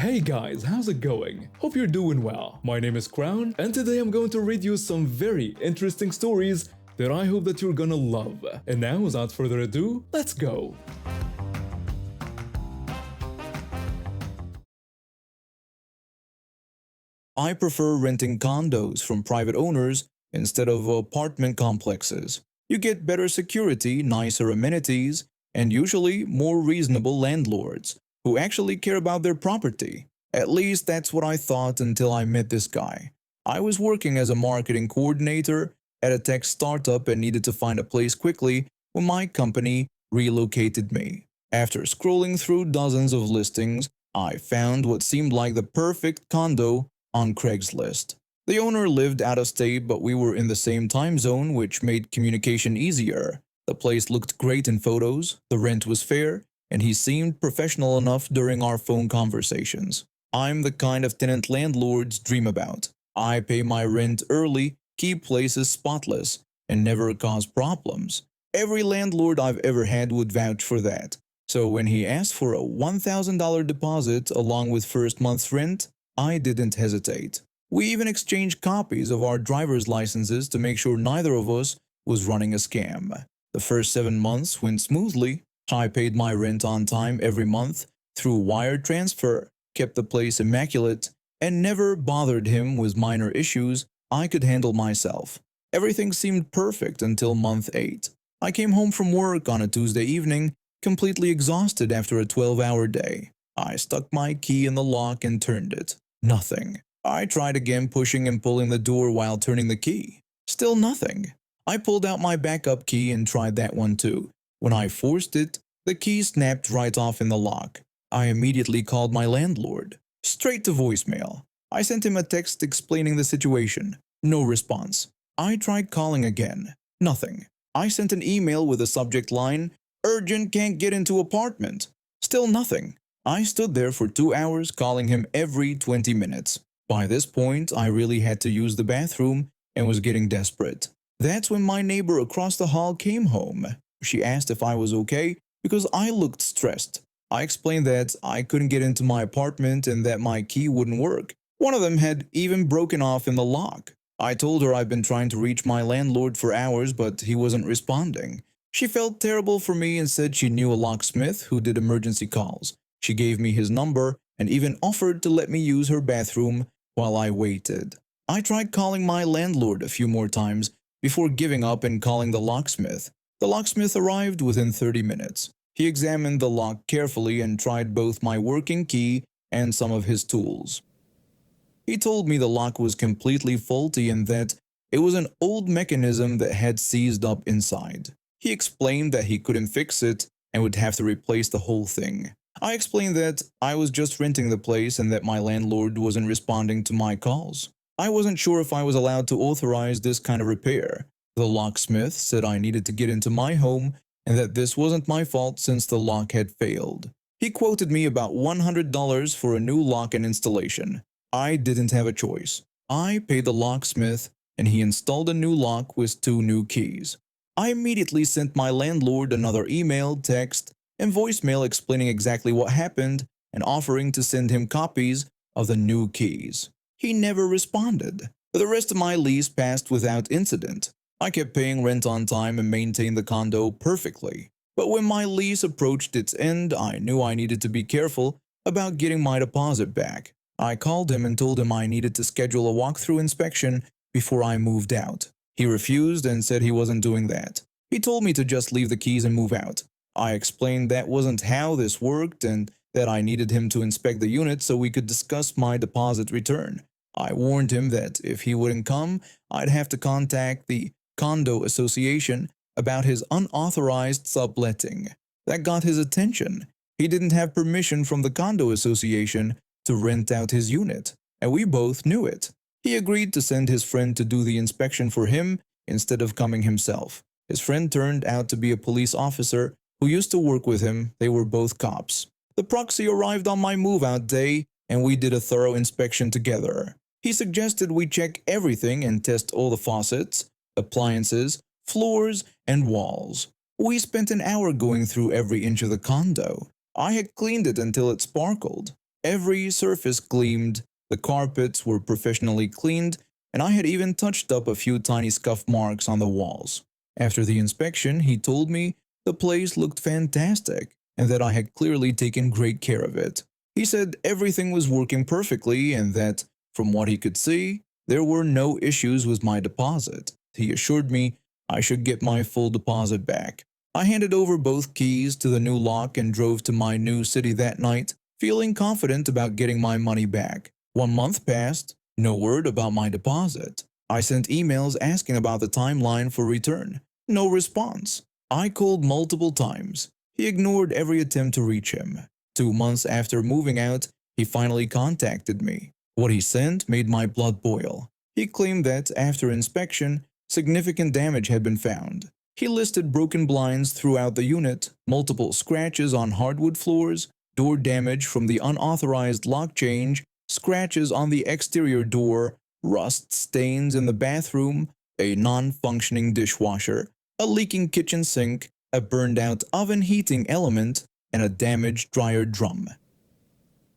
Hey guys, how's it going? Hope you're doing well. My name is Crown, and today I'm going to read you some very interesting stories that I hope that you're gonna love. And now, without further ado, let's go! I prefer renting condos from private owners instead of apartment complexes. You get better security, nicer amenities, and usually more reasonable landlords who actually care about their property. At least that's what I thought until I met this guy. I was working as a marketing coordinator at a tech startup and needed to find a place quickly when my company relocated me. After scrolling through dozens of listings, I found what seemed like the perfect condo on Craigslist. The owner lived out of state, but we were in the same time zone, which made communication easier. The place looked great in photos, the rent was fair, and he seemed professional enough during our phone conversations. I'm the kind of tenant landlords dream about. I pay my rent early, keep places spotless, and never cause problems. Every landlord I've ever had would vouch for that. So when he asked for a $1,000 deposit along with first month's rent, I didn't hesitate. We even exchanged copies of our driver's licenses to make sure neither of us was running a scam. The first 7 months went smoothly. I paid my rent on time every month through wire transfer, kept the place immaculate, and never bothered him with minor issues I could handle myself. Everything seemed perfect until month 8. I came home from work on a Tuesday evening, completely exhausted after a 12-hour day. I stuck my key in the lock and turned it. Nothing. I tried again, pushing and pulling the door while turning the key. Still nothing. I pulled out my backup key and tried that one too. When I forced it, the key snapped right off in the lock. I immediately called my landlord. Straight to voicemail. I sent him a text explaining the situation. No response. I tried calling again. Nothing. I sent an email with a subject line, "Urgent, can't get into apartment." Still nothing. I stood there for 2 hours calling him every 20 minutes. By this point, I really had to use the bathroom and was getting desperate. That's when my neighbor across the hall came home. She asked if I was okay because I looked stressed. I explained that I couldn't get into my apartment and that my key wouldn't work. One of them had even broken off in the lock. I told her I'd been trying to reach my landlord for hours, but he wasn't responding. She felt terrible for me and said she knew a locksmith who did emergency calls. She gave me his number and even offered to let me use her bathroom while I waited. I tried calling my landlord a few more times before giving up and calling the locksmith. The locksmith arrived within 30 minutes. He examined the lock carefully and tried both my working key and some of his tools. He told me the lock was completely faulty and that it was an old mechanism that had seized up inside. He explained that he couldn't fix it and would have to replace the whole thing. I explained that I was just renting the place and that my landlord wasn't responding to my calls. I wasn't sure if I was allowed to authorize this kind of repair. The locksmith said I needed to get into my home and that this wasn't my fault since the lock had failed. He quoted me about $100 for a new lock and installation. I didn't have a choice. I paid the locksmith and he installed a new lock with 2 new keys. I immediately sent my landlord another email, text, and voicemail explaining exactly what happened and offering to send him copies of the new keys. He never responded. The rest of my lease passed without incident. I kept paying rent on time and maintained the condo perfectly. But when my lease approached its end, I knew I needed to be careful about getting my deposit back. I called him and told him I needed to schedule a walkthrough inspection before I moved out. He refused and said he wasn't doing that. He told me to just leave the keys and move out. I explained that wasn't how this worked and that I needed him to inspect the unit so we could discuss my deposit return. I warned him that if he wouldn't come, I'd have to contact the condo association about his unauthorized subletting. That got his attention. He didn't have permission from the condo association to rent out his unit, and we both knew it. He agreed to send his friend to do the inspection for him instead of coming himself. His friend turned out to be a police officer who used to work with him. They were both cops. The proxy arrived on my move-out day, and we did a thorough inspection together. He suggested we check everything and test all the faucets, appliances, floors, and walls. We spent an hour going through every inch of the condo. I had cleaned it until it sparkled. Every surface gleamed, the carpets were professionally cleaned, and I had even touched up a few tiny scuff marks on the walls. After the inspection, he told me the place looked fantastic and that I had clearly taken great care of it. He said everything was working perfectly and that, from what he could see, there were no issues with my deposit. He assured me I should get my full deposit back. I handed over both keys to the new lock and drove to my new city that night, feeling confident about getting my money back. 1 month passed, no word about my deposit. I sent emails asking about the timeline for return. No response. I called multiple times. He ignored every attempt to reach him. 2 months after moving out, he finally contacted me. What he sent made my blood boil. He claimed that, after inspection, significant damage had been found. He listed broken blinds throughout the unit, multiple scratches on hardwood floors, door damage from the unauthorized lock change, scratches on the exterior door, rust stains in the bathroom, a non-functioning dishwasher, a leaking kitchen sink, a burned-out oven heating element, and a damaged dryer drum.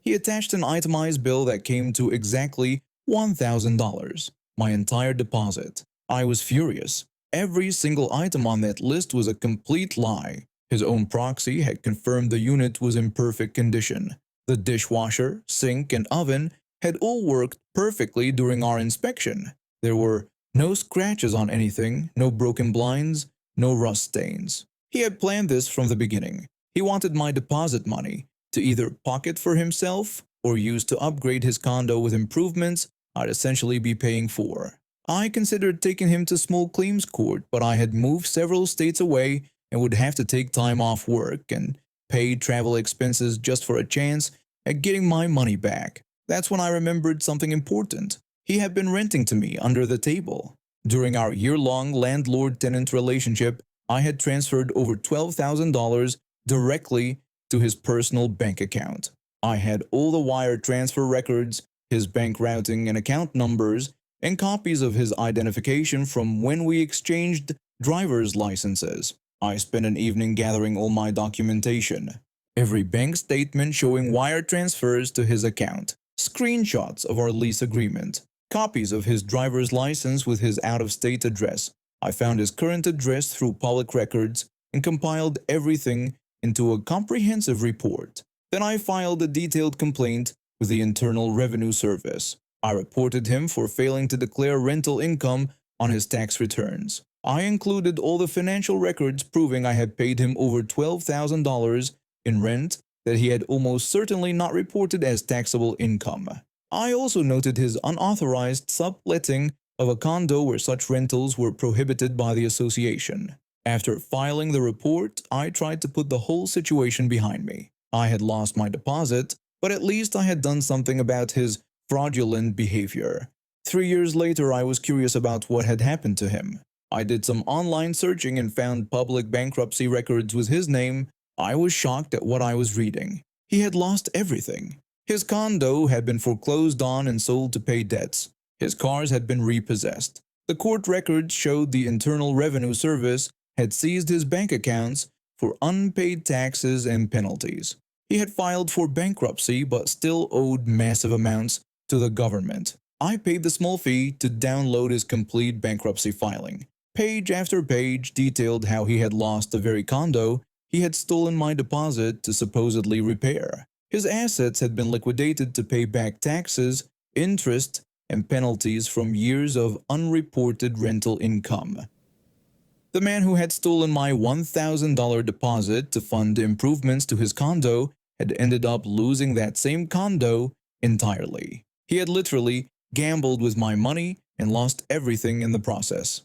He attached an itemized bill that came to exactly $1,000, my entire deposit. I was furious. Every single item on that list was a complete lie. His own proxy had confirmed the unit was in perfect condition. The dishwasher, sink, and oven had all worked perfectly during our inspection. There were no scratches on anything, no broken blinds, no rust stains. He had planned this from the beginning. He wanted my deposit money to either pocket for himself or use to upgrade his condo with improvements I'd essentially be paying for. I considered taking him to small claims court, but I had moved several states away and would have to take time off work and pay travel expenses just for a chance at getting my money back. That's when I remembered something important. He had been renting to me under the table. During our year-long landlord-tenant relationship, I had transferred over $12,000 directly to his personal bank account. I had all the wire transfer records, his bank routing and account numbers, and copies of his identification from when we exchanged driver's licenses. I spent an evening gathering all my documentation. Every bank statement showing wire transfers to his account, screenshots of our lease agreement, copies of his driver's license with his out-of-state address. I found his current address through public records and compiled everything into a comprehensive report. Then I filed a detailed complaint with the Internal Revenue Service. I reported him for failing to declare rental income on his tax returns. I included all the financial records proving I had paid him over $12,000 in rent that he had almost certainly not reported as taxable income. I also noted his unauthorized subletting of a condo where such rentals were prohibited by the association. After filing the report, I tried to put the whole situation behind me. I had lost my deposit, but at least I had done something about his fraudulent behavior. 3 years later, I was curious about what had happened to him. I did some online searching and found public bankruptcy records with his name. I was shocked at what I was reading. He had lost everything. His condo had been foreclosed on and sold to pay debts. His cars had been repossessed. The court records showed the Internal Revenue Service had seized his bank accounts for unpaid taxes and penalties. He had filed for bankruptcy but still owed massive amounts to the government. I paid the small fee to download his complete bankruptcy filing. Page after page detailed how he had lost the very condo he had stolen my deposit to supposedly repair. His assets had been liquidated to pay back taxes, interest, and penalties from years of unreported rental income. The man who had stolen my $1,000 deposit to fund improvements to his condo had ended up losing that same condo entirely. He had literally gambled with my money and lost everything in the process.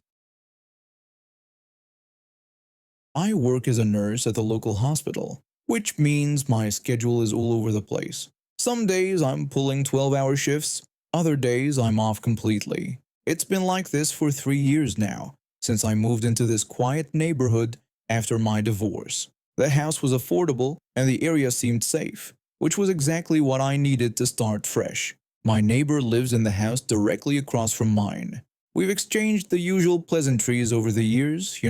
I work as a nurse at the local hospital, which means my schedule is all over the place. Some days I'm pulling 12-hour shifts, other days I'm off completely. It's been like this for 3 years now, since I moved into this quiet neighborhood after my divorce. The house was affordable and the area seemed safe, which was exactly what I needed to start fresh. My neighbor lives in the house directly across from mine. We've exchanged the usual pleasantries over the years,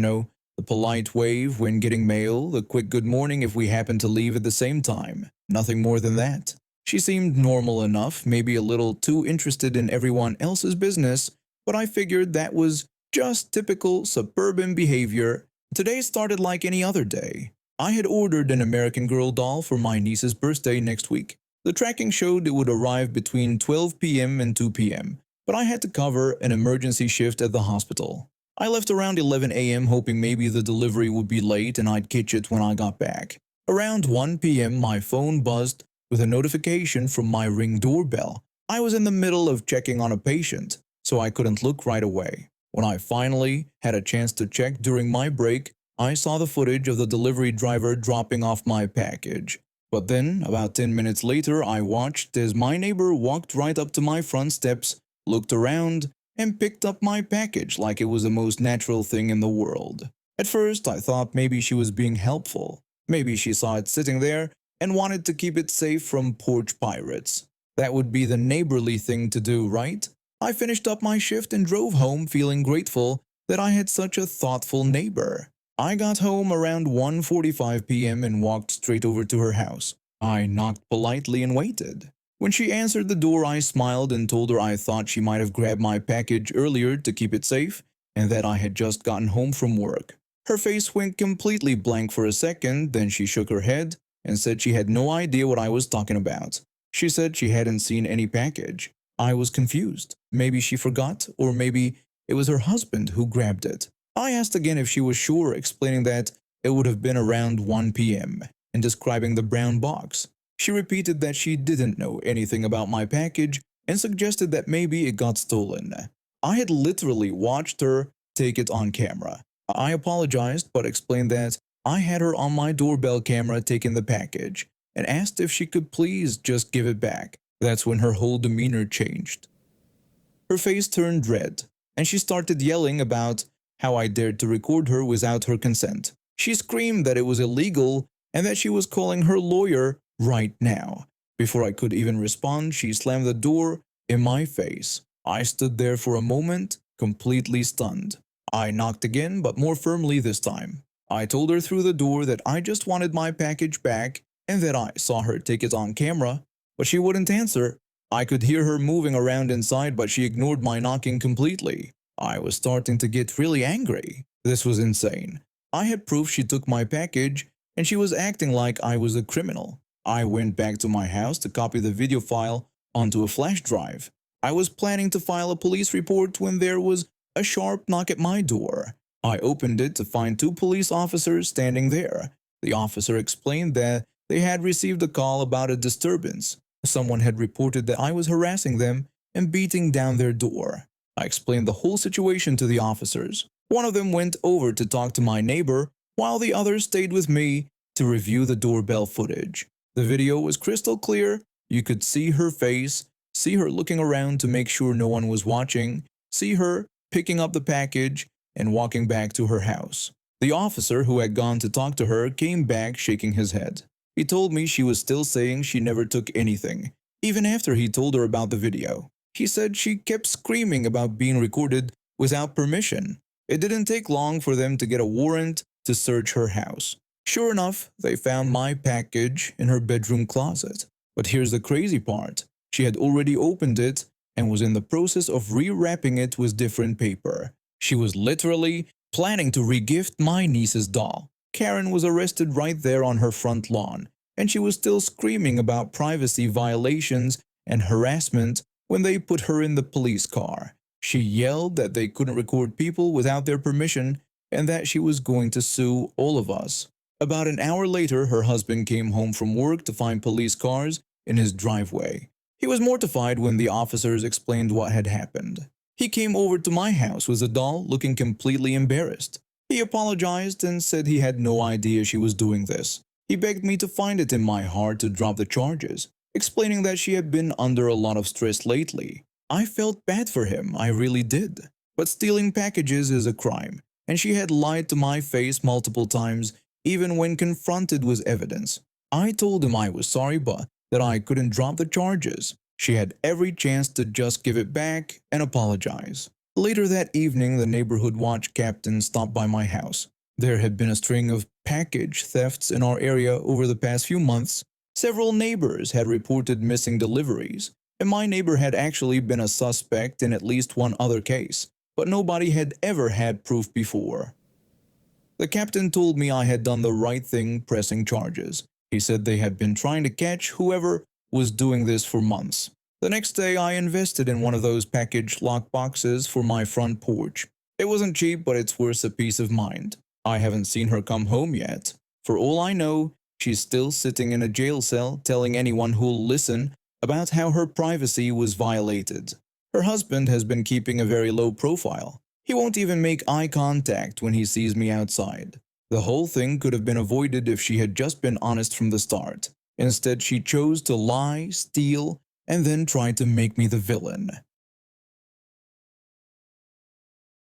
the polite wave when getting mail, the quick good morning if we happen to leave at the same time. Nothing more than that. She seemed normal enough, maybe a little too interested in everyone else's business, but I figured that was just typical suburban behavior. Today started like any other day. I had ordered an American Girl doll for my niece's birthday next week. The tracking showed it would arrive between 12 p.m. and 2 p.m., but I had to cover an emergency shift at the hospital. I left around 11 a.m. hoping maybe the delivery would be late and I'd catch it when I got back. Around 1 p.m. my phone buzzed with a notification from my Ring doorbell. I was in the middle of checking on a patient, so I couldn't look right away. When I finally had a chance to check during my break, I saw the footage of the delivery driver dropping off my package. But then, about 10 minutes later, I watched as my neighbor walked right up to my front steps, looked around, and picked up my package like it was the most natural thing in the world. At first, I thought maybe she was being helpful. Maybe she saw it sitting there and wanted to keep it safe from porch pirates. That would be the neighborly thing to do, right? I finished up my shift and drove home feeling grateful that I had such a thoughtful neighbor. I got home around 1:45 p.m. and walked straight over to her house. I knocked politely and waited. When she answered the door, I smiled and told her I thought she might have grabbed my package earlier to keep it safe and that I had just gotten home from work. Her face went completely blank for a second, then she shook her head and said she had no idea what I was talking about. She said she hadn't seen any package. I was confused. Maybe she forgot, or maybe it was her husband who grabbed it. I asked again if she was sure, explaining that it would have been around 1 p.m. and describing the brown box. She repeated that she didn't know anything about my package and suggested that maybe it got stolen. I had literally watched her take it on camera. I apologized but explained that I had her on my doorbell camera taking the package and asked if she could please just give it back. That's when her whole demeanor changed. Her face turned red and she started yelling about how I dared to record her without her consent. She screamed that it was illegal and that she was calling her lawyer right now. Before I could even respond, she slammed the door in my face. I stood there for a moment, completely stunned. I knocked again, but more firmly this time. I told her through the door that I just wanted my package back and that I saw her take it on camera, but she wouldn't answer. I could hear her moving around inside, but she ignored my knocking completely. I was starting to get really angry. This was insane. I had proof she took my package, and she was acting like I was a criminal. I went back to my house to copy the video file onto a flash drive. I was planning to file a police report when there was a sharp knock at my door. I opened it to find two police officers standing there. The officer explained that they had received a call about a disturbance. Someone had reported that I was harassing them and beating down their door. I explained the whole situation to the officers. One of them went over to talk to my neighbor, while the other stayed with me to review the doorbell footage. The video was crystal clear. You could see her face, see her looking around to make sure no one was watching, see her picking up the package and walking back to her house. The officer who had gone to talk to her came back shaking his head. He told me she was still saying she never took anything, even after he told her about the video. He said she kept screaming about being recorded without permission. It didn't take long for them to get a warrant to search her house. Sure enough, they found my package in her bedroom closet. But here's the crazy part. She had already opened it and was in the process of rewrapping it with different paper. She was literally planning to regift my niece's doll. Karen was arrested right there on her front lawn, and she was still screaming about privacy violations and harassment when they put her in the police car. She yelled that they couldn't record people without their permission and that she was going to sue all of us. About an hour later, her husband came home from work to find police cars in his driveway. He was mortified when the officers explained what had happened. He came over to my house with a doll, looking completely embarrassed. He apologized and said he had no idea she was doing this. He begged me to find it in my heart to drop the charges, explaining that she had been under a lot of stress lately. I felt bad for him, I really did. But stealing packages is a crime, and she had lied to my face multiple times, even when confronted with evidence. I told him I was sorry, but that I couldn't drop the charges. She had every chance to just give it back and apologize. Later that evening, the neighborhood watch captain stopped by my house. There had been a string of package thefts in our area over the past few months. Several neighbors had reported missing deliveries, and my neighbor had actually been a suspect in at least one other case, but nobody had ever had proof before. The captain told me I had done the right thing pressing charges. He said they had been trying to catch whoever was doing this for months. The next day, I invested in one of those packaged lock boxes for my front porch. It wasn't cheap, but it's worth a peace of mind. I haven't seen her come home yet. For all I know, she's still sitting in a jail cell telling anyone who'll listen about how her privacy was violated. Her husband has been keeping a very low profile. He won't even make eye contact when he sees me outside. The whole thing could have been avoided if she had just been honest from the start. Instead, she chose to lie, steal, and then try to make me the villain.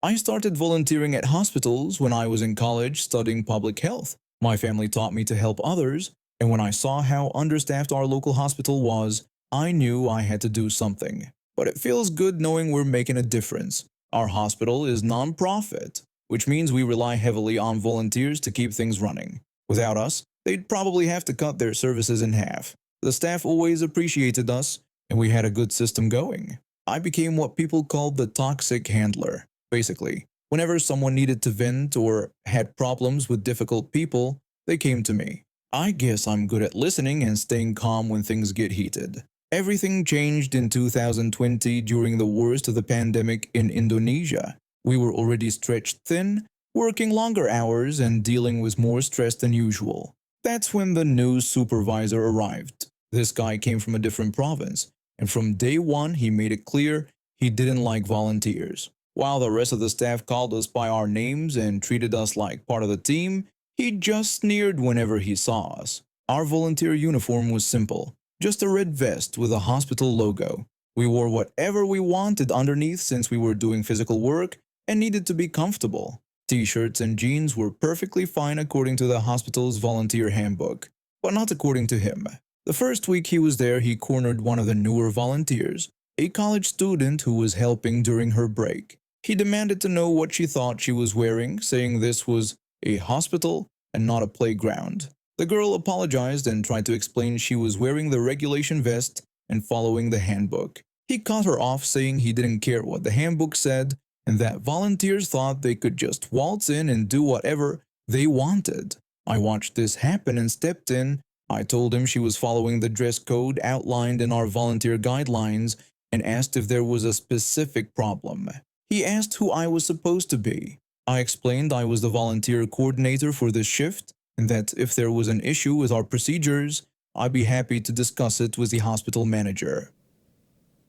I started volunteering at hospitals when I was in college studying public health. My family taught me to help others, and when I saw how understaffed our local hospital was, I knew I had to do something. But it feels good knowing we're making a difference. Our hospital is non-profit, which means we rely heavily on volunteers to keep things running. Without us, they'd probably have to cut their services in half. The staff always appreciated us, and we had a good system going. I became what people called the toxic handler. Basically, whenever someone needed to vent or had problems with difficult people, they came to me. I guess I'm good at listening and staying calm when things get heated. Everything changed in 2020 during the worst of the pandemic in Indonesia. We were already stretched thin, working longer hours and dealing with more stress than usual. That's when the new supervisor arrived. This guy came from a different province, and from day one he made it clear he didn't like volunteers. While the rest of the staff called us by our names and treated us like part of the team, he just sneered whenever he saw us. Our volunteer uniform was simple, just a red vest with a hospital logo. We wore whatever we wanted underneath since we were doing physical work and needed to be comfortable. T-shirts and jeans were perfectly fine according to the hospital's volunteer handbook, but not according to him. The first week he was there, he cornered one of the newer volunteers, a college student who was helping during her break. He demanded to know what she thought she was wearing, saying this was a hospital and not a playground. The girl apologized and tried to explain she was wearing the regulation vest and following the handbook. He cut her off, saying he didn't care what the handbook said and that volunteers thought they could just waltz in and do whatever they wanted. I watched this happen and stepped in. I told him she was following the dress code outlined in our volunteer guidelines and asked if there was a specific problem. He asked who I was supposed to be. I explained I was the volunteer coordinator for this shift and that if there was an issue with our procedures, I'd be happy to discuss it with the hospital manager.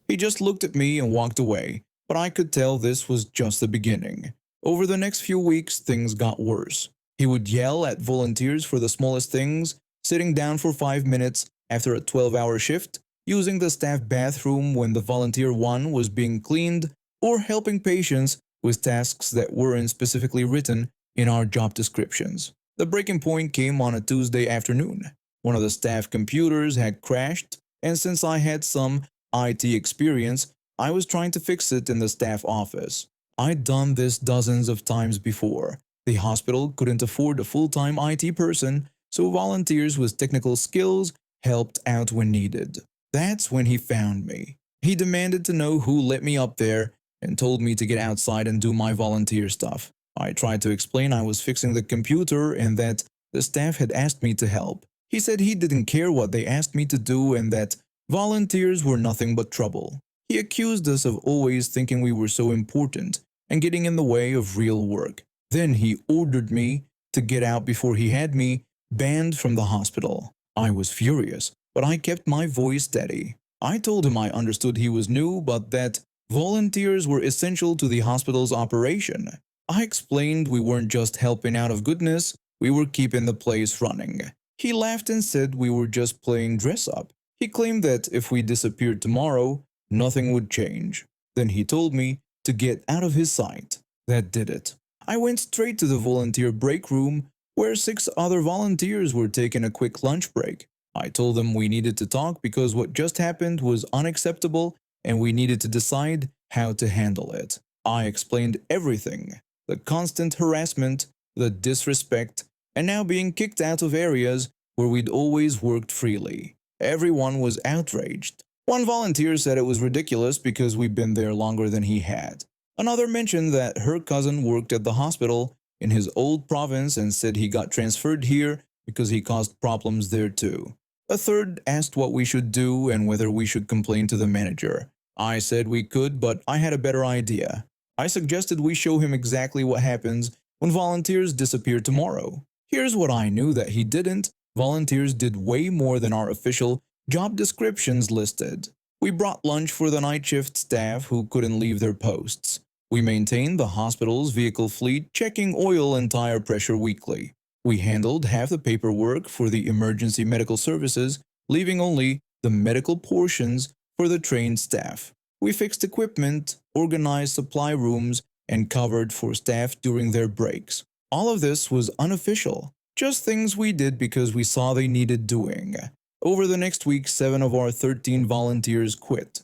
He just looked at me and walked away, but I could tell this was just the beginning. Over the next few weeks, things got worse. He would yell at volunteers for the smallest things, sitting down for 5 minutes after a 12-hour shift, using the staff bathroom when the volunteer one was being cleaned, or helping patients with tasks that weren't specifically written in our job descriptions. The breaking point came on a Tuesday afternoon. One of the staff computers had crashed, and since I had some IT experience, I was trying to fix it in the staff office. I'd done this dozens of times before. The hospital couldn't afford a full-time IT person, so volunteers with technical skills helped out when needed. That's when he found me. He demanded to know who let me up there and told me to get outside and do my volunteer stuff. I tried to explain I was fixing the computer and that the staff had asked me to help. He said he didn't care what they asked me to do and that volunteers were nothing but trouble. He accused us of always thinking we were so important and getting in the way of real work. Then he ordered me to get out before he had me banned from the hospital. I was furious, but I kept my voice steady. I told him I understood he was new, but that volunteers were essential to the hospital's operation. I explained we weren't just helping out of goodness, we were keeping the place running. He laughed and said we were just playing dress up. He claimed that if we disappeared tomorrow, nothing would change. Then he told me to get out of his sight. That did it. I went straight to the volunteer break room where 6 other volunteers were taking a quick lunch break. I told them we needed to talk because what just happened was unacceptable and we needed to decide how to handle it. I explained everything, the constant harassment, the disrespect, and now being kicked out of areas where we'd always worked freely. Everyone was outraged. One volunteer said it was ridiculous because we'd been there longer than he had. Another mentioned that her cousin worked at the hospital in his old province and said he got transferred here because he caused problems there too. A third asked what we should do and whether we should complain to the manager. I said we could, but I had a better idea. I suggested we show him exactly what happens when volunteers disappear tomorrow. Here's what I knew that he didn't. Volunteers did way more than our official job descriptions listed. We brought lunch for the night shift staff who couldn't leave their posts. We maintained the hospital's vehicle fleet, checking oil and tire pressure weekly. We handled half the paperwork for the emergency medical services, leaving only the medical portions for the trained staff. We fixed equipment, organized supply rooms, and covered for staff during their breaks. All of this was unofficial, just things we did because we saw they needed doing. Over the next week, 7 of our 13 volunteers quit.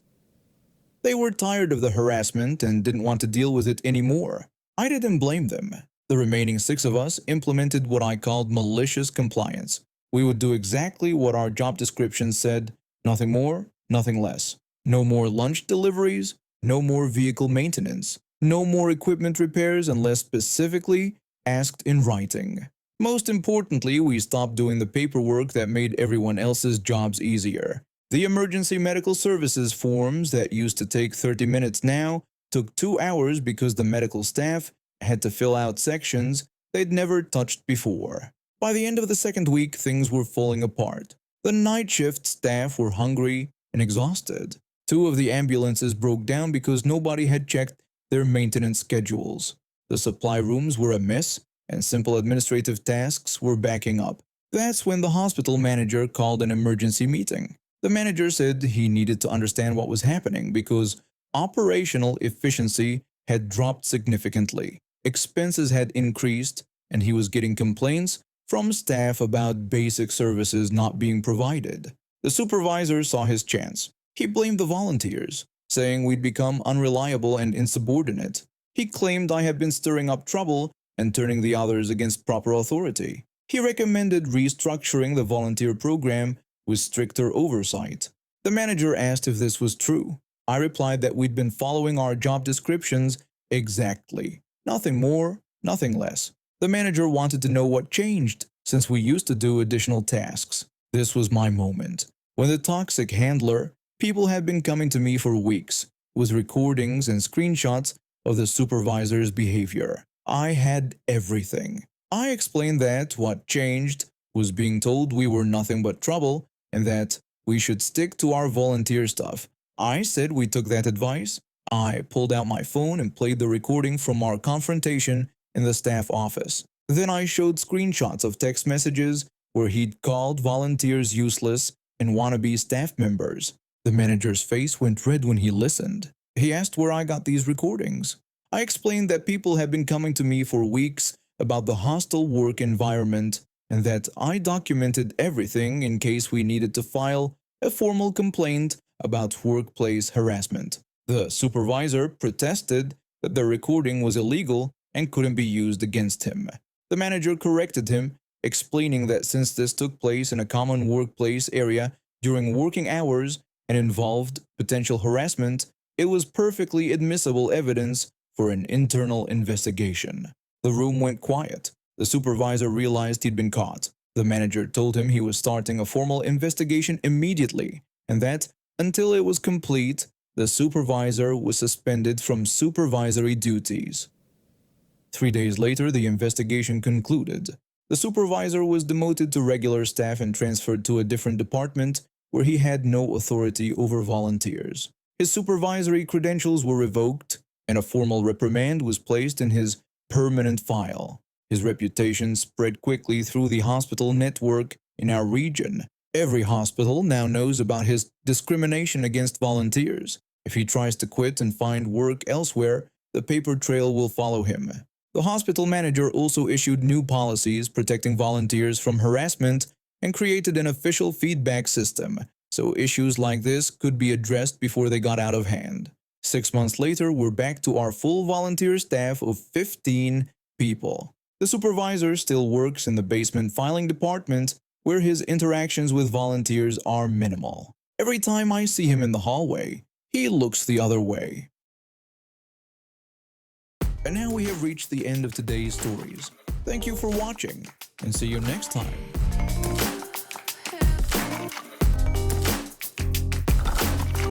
They were tired of the harassment and didn't want to deal with it anymore. I didn't blame them. The remaining 6 of us implemented what I called malicious compliance. We would do exactly what our job description said, nothing more, nothing less. No more lunch deliveries, no more vehicle maintenance, no more equipment repairs unless specifically asked in writing. Most importantly, we stopped doing the paperwork that made everyone else's jobs easier. The emergency medical services forms that used to take 30 minutes now took 2 hours because the medical staff had to fill out sections they'd never touched before. By the end of the second week, things were falling apart. The night shift staff were hungry and exhausted. 2 of the ambulances broke down because nobody had checked their maintenance schedules. The supply rooms were a mess, and simple administrative tasks were backing up. That's when the hospital manager called an emergency meeting. The manager said he needed to understand what was happening because operational efficiency had dropped significantly. Expenses had increased, and he was getting complaints from staff about basic services not being provided. The supervisor saw his chance. He blamed the volunteers, saying we'd become unreliable and insubordinate. He claimed I had been stirring up trouble and turning the others against proper authority. He recommended restructuring the volunteer program with stricter oversight. The manager asked if this was true. I replied that we'd been following our job descriptions exactly. Nothing more, nothing less. The manager wanted to know what changed since we used to do additional tasks. This was my moment. When the toxic handler, people had been coming to me for weeks with recordings and screenshots of the supervisor's behavior. I had everything. I explained that what changed was being told we were nothing but trouble and that we should stick to our volunteer stuff. I said we took that advice. I pulled out my phone and played the recording from our confrontation in the staff office. Then I showed screenshots of text messages where he'd called volunteers useless and wannabe staff members. The manager's face went red when he listened. He asked where I got these recordings. I explained that people had been coming to me for weeks about the hostile work environment and that I documented everything in case we needed to file a formal complaint about workplace harassment. The supervisor protested that the recording was illegal and couldn't be used against him. The manager corrected him, explaining that since this took place in a common workplace area during working hours and involved potential harassment, it was perfectly admissible evidence for an internal investigation. The room went quiet. The supervisor realized he'd been caught. The manager told him he was starting a formal investigation immediately and that, until it was complete, the supervisor was suspended from supervisory duties. 3 days later, the investigation concluded. The supervisor was demoted to regular staff and transferred to a different department where he had no authority over volunteers. His supervisory credentials were revoked, and a formal reprimand was placed in his permanent file. His reputation spread quickly through the hospital network in our region. Every hospital now knows about his discrimination against volunteers. If he tries to quit and find work elsewhere, the paper trail will follow him. The hospital manager also issued new policies protecting volunteers from harassment and created an official feedback system, so issues like this could be addressed before they got out of hand. 6 months later, we're back to our full volunteer staff of 15 people. The supervisor still works in the basement filing department, where his interactions with volunteers are minimal. Every time I see him in the hallway, he looks the other way. And now we have reached the end of today's stories. Thank you for watching, and see you next time.